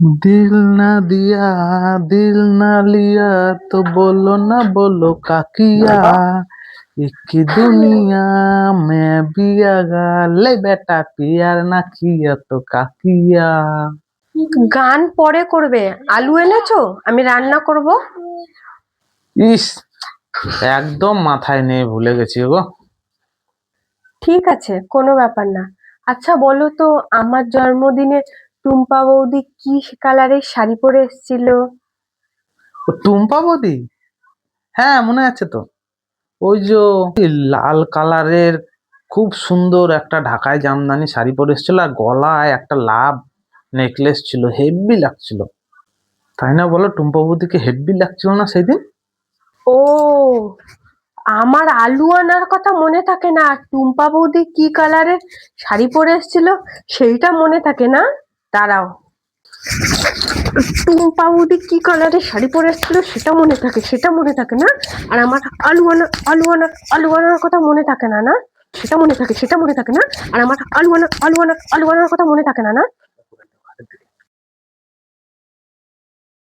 दिल ना दिया दिल ना लिया तो बोलो ना बोलो काकिया एक ही दुनिया में भी आगा ले बेटा पियार ना किया तो काकिया। গান পরে করবে। আলু এনেছো, আমি রান্না করব। ইস, একদম মাথায় নেই, ভুলে গেছি গো। ঠিক আছে, কোনো ব্যাপার না। আচ্ছা বলো তো, আমার জন্মদিনে টুম্পা বৌদি কি কালারের শাড়ি পরে এসেছিল? ও টুম্পা বৌদি, হ্যাঁ মনে আছে তো। ওই যে লাল কালারের খুব সুন্দর একটা ঢাকাই জামদানি শাড়ি পরে এসেছিল, আর গলায় একটা লাভ নেকলেস ছিল, হেভি লাগছিল। তাই না বলো, টুম্পা বৌদিকে হেভি লাগছিল না সেদিন? ও, আমার আলু আনার কথা মনে থাকে না, আর টুম্পা বৌদি কি কালারের শাড়ি পরে এসেছিল সেইটা মনে থাকে না। দাঁড়াও, টুম্পা বৌদি কি কালারের শাড়ি পরে এসেছিল সেটা মনে থাকে, সেটা মনে থাকে না। আর আমার আলু আনার কথা মনে থাকে না, না সেটা মনে থাকে, সেটা মনে থাকে না। আর আমার আলু আনার কথা মনে থাকে না, না।